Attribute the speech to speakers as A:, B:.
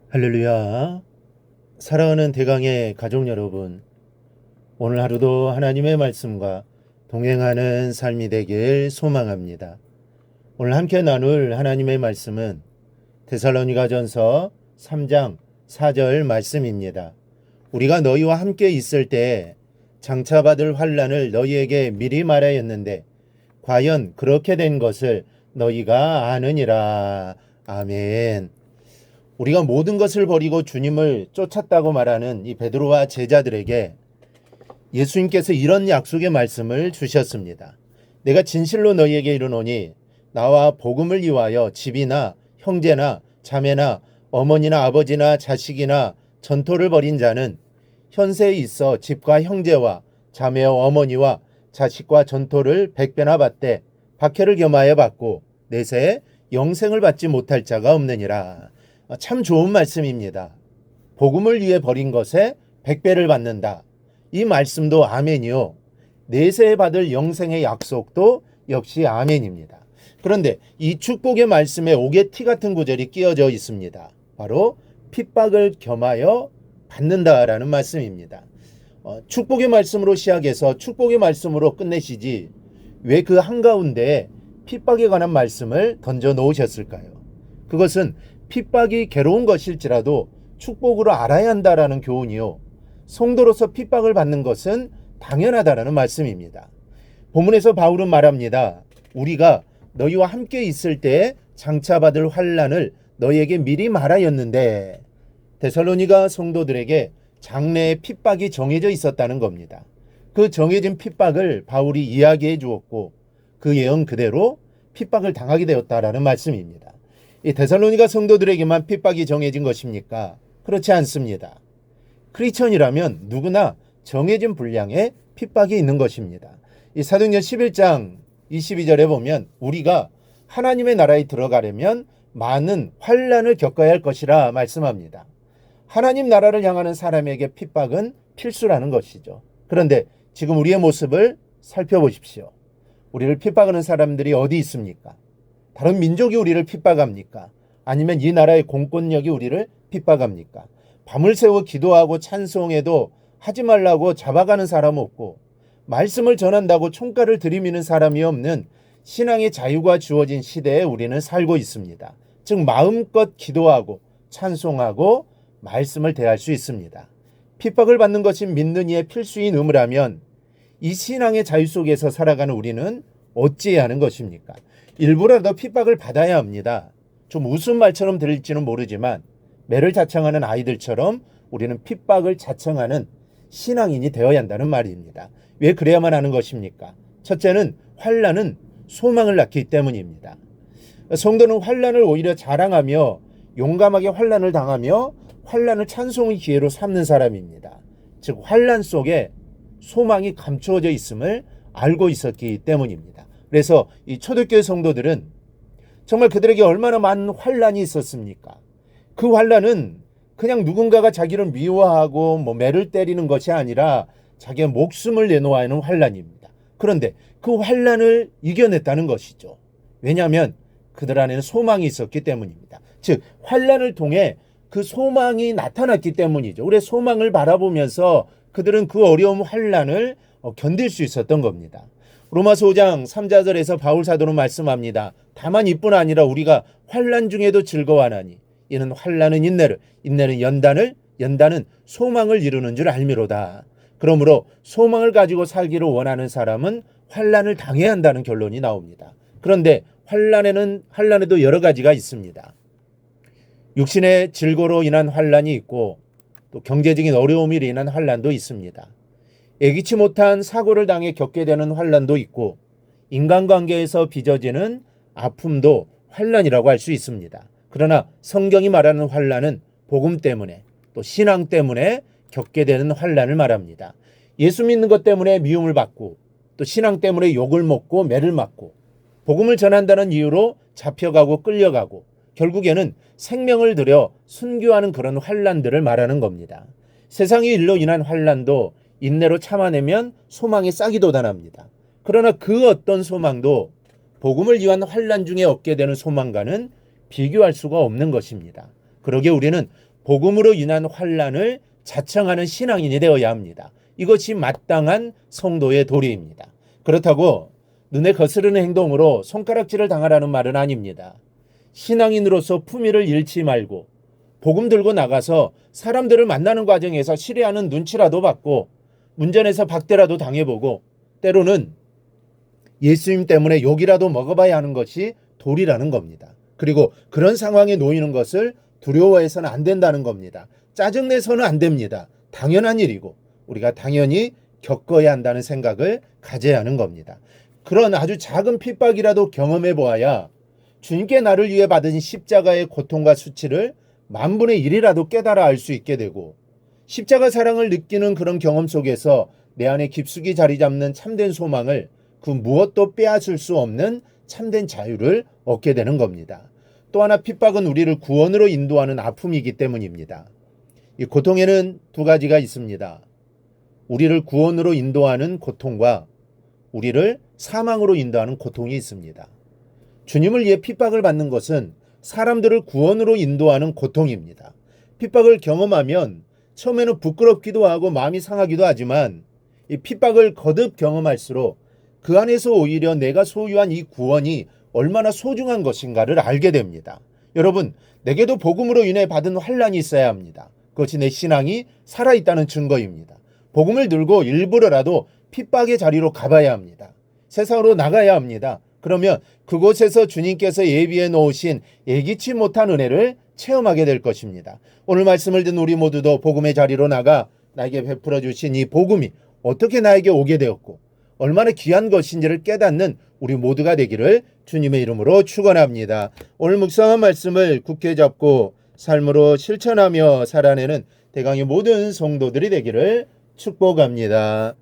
A: 할렐루야. 사랑하는 대강의 가족 여러분, 오늘 하루도 하나님의 말씀과 동행하는 삶이 되길 소망합니다. 오늘 함께 나눌 하나님의 말씀은 데살로니가전서 3장 4절 말씀입니다. 우리가 너희와 함께 있을 때 장차 받을 환난을 너희에게 미리 말하였는데 과연 그렇게 된 것을 너희가 아느니라. 아멘. 우리가 모든 것을 버리고 주님을 쫓았다고 말하는 이 베드로와 제자들에게 예수님께서 이런 약속의 말씀을 주셨습니다. 내가 진실로 너희에게 이르노니 나와 복음을 위하여 집이나 형제나 자매나 어머니나 아버지나 자식이나 전토를 벌인 자는 현세에 있어 집과 형제와 자매와 어머니와 자식과 전토를 100배나 받되 박해를 겸하여 받고 내세에 영생을 받지 못할 자가 없느니라. 참 좋은 말씀입니다. 복음을 위해 버린 것에 100배를 받는다. 이 말씀도 아멘이요. 내세에 받을 영생의 약속도 역시 아멘입니다. 그런데 이 축복의 말씀에 오개티 같은 구절이 끼어져 있습니다. 바로 핍박을 겸하여 받는다라는 말씀입니다. 축복의 말씀으로 시작해서 축복의 말씀으로 끝내시지 왜 그 한가운데 핍박에 관한 말씀을 던져 놓으셨을까요? 그것은 핍박이 괴로운 것일지라도 축복으로 알아야 한다라는 교훈이요. 성도로서 핍박을 받는 것은 당연하다라는 말씀입니다. 본문에서 바울은 말합니다. 우리가 너희와 함께 있을 때 장차 받을 환난을 너희에게 미리 말하였는데 데살로니가 성도들에게 장래의 핍박이 정해져 있었다는 겁니다. 그 정해진 핍박을 바울이 이야기해 주었고 그 예언 그대로 핍박을 당하게 되었다라는 말씀입니다. 이 데살로니가 성도들에게만 핍박이 정해진 것입니까? 그렇지 않습니다. 크리스천이라면 누구나 정해진 분량의 핍박이 있는 것입니다. 이 사도행전 11장 22절에 보면 우리가 하나님의 나라에 들어가려면 많은 환난을 겪어야 할 것이라 말씀합니다. 하나님 나라를 향하는 사람에게 핍박은 필수라는 것이죠. 그런데 지금 우리의 모습을 살펴보십시오. 우리를 핍박하는 사람들이 어디 있습니까? 다른 민족이 우리를 핍박합니까? 아니면 이 나라의 공권력이 우리를 핍박합니까? 밤을 새워 기도하고 찬송해도 하지 말라고 잡아가는 사람 없고 말씀을 전한다고 총가를 들이미는 사람이 없는 신앙의 자유가 주어진 시대에 우리는 살고 있습니다. 즉 마음껏 기도하고 찬송하고 말씀을 대할 수 있습니다. 핍박을 받는 것이 믿는 이의 필수인 의무라면 이 신앙의 자유 속에서 살아가는 우리는 어찌해야 하는 것입니까? 일부라도 핍박을 받아야 합니다. 좀 웃음 말처럼 들릴지는 모르지만 매를 자청하는 아이들처럼 우리는 핍박을 자청하는 신앙인이 되어야 한다는 말입니다. 왜 그래야만 하는 것입니까? 첫째는 환난은 소망을 낳기 때문입니다. 성도는 환난을 오히려 자랑하며 용감하게 환난을 당하며 환난을 찬송의 기회로 삼는 사람입니다. 즉 환난 속에 소망이 감추어져 있음을 알고 있었기 때문입니다. 그래서 이 초대교회 성도들은 정말 그들에게 얼마나 많은 환난이 있었습니까? 그 환난은 그냥 누군가가 자기를 미워하고 매를 때리는 것이 아니라 자기의 목숨을 내놓아야 하는 환난입니다. 그런데 그 환난을 이겨냈다는 것이죠. 왜냐하면 그들 안에는 소망이 있었기 때문입니다. 즉 환난을 통해 그 소망이 나타났기 때문이죠. 그래서 소망을 바라보면서 그들은 그 어려운 환난을 견딜 수 있었던 겁니다. 로마서 5장 3절에서 바울 사도는 말씀합니다. 다만 이뿐 아니라 우리가 환난 중에도 즐거워하나니 이는 환난은 인내를, 인내는 연단은 소망을 이루는 줄 알미로다. 그러므로 소망을 가지고 살기를 원하는 사람은 환난을 당해야 한다는 결론이 나옵니다. 그런데 환난에도 여러 가지가 있습니다. 육신의 질고로 인한 환난이 있고 또 경제적인 어려움으로 인한 환난도 있습니다. 예기치 못한 사고를 당해 겪게 되는 환난도 있고 인간관계에서 빚어지는 아픔도 환난이라고 할 수 있습니다. 그러나 성경이 말하는 환난은 복음 때문에 또 신앙 때문에 겪게 되는 환난을 말합니다. 예수 믿는 것 때문에 미움을 받고 또 신앙 때문에 욕을 먹고 매를 맞고 복음을 전한다는 이유로 잡혀가고 끌려가고 결국에는 생명을 들여 순교하는 그런 환난들을 말하는 겁니다. 세상의 일로 인한 환난도 인내로 참아내면 소망의 싹이 돋아납니다. 그러나 그 어떤 소망도 복음을 위한 환난 중에 얻게 되는 소망과는 비교할 수가 없는 것입니다. 그러기에 우리는 복음으로 인한 환난을 자청하는 신앙인이 되어야 합니다. 이것이 마땅한 성도의 도리입니다. 그렇다고 눈에 거스르는 행동으로 손가락질을 당하라는 말은 아닙니다. 신앙인으로서 품위를 잃지 말고 복음 들고 나가서 사람들을 만나는 과정에서 시례하는 눈치라도 받고 문전에서 박대라도 당해보고 때로는 예수님 때문에 욕이라도 먹어봐야 하는 것이 도리라는 겁니다. 그리고 그런 상황에 놓이는 것을 두려워해서는 안 된다는 겁니다. 짜증내서는 안 됩니다. 당연한 일이고 우리가 당연히 겪어야 한다는 생각을 가져야 하는 겁니다. 그런 아주 작은 핍박이라도 경험해 보아야 주님께 나를 위해 받은 십자가의 고통과 수치를 만분의 1이라도 깨달아 알 수 있게 되고 십자가 사랑을 느끼는 그런 경험 속에서 내 안에 깊숙이 자리 잡는 참된 소망을 그 무엇도 빼앗을 수 없는 참된 자유를 얻게 되는 겁니다. 또 하나 핍박은 우리를 구원으로 인도하는 아픔이기 때문입니다. 이 고통에는 두 가지가 있습니다. 우리를 구원으로 인도하는 고통과 우리를 사망으로 인도하는 고통이 있습니다. 주님을 위해 핍박을 받는 것은 사람들을 구원으로 인도하는 고통입니다. 핍박을 경험하면 처음에는 부끄럽기도 하고 마음이 상하기도 하지만 이 핍박을 거듭 경험할수록 그 안에서 오히려 내가 소유한 이 구원이 얼마나 소중한 것인가를 알게 됩니다. 여러분, 내게도 복음으로 인해 받은 환난이 있어야 합니다. 그것이 내 신앙이 살아있다는 증거입니다. 복음을 들고 일부러라도 핍박의 자리로 가봐야 합니다. 세상으로 나가야 합니다. 그러면 그곳에서 주님께서 예비해 놓으신 예기치 못한 은혜를 체험하게 될 것입니다. 오늘 말씀을 듣는 우리 모두도 복음의 자리로 나가 나에게 베풀어 주신 이 복음이 어떻게 나에게 오게 되었고 얼마나 귀한 것인지를 깨닫는 우리 모두가 되기를 주님의 이름으로 축원합니다. 오늘 묵상한 말씀을 굳게 잡고 삶으로 실천하며 살아내는 대강의 모든 성도들이 되기를 축복합니다.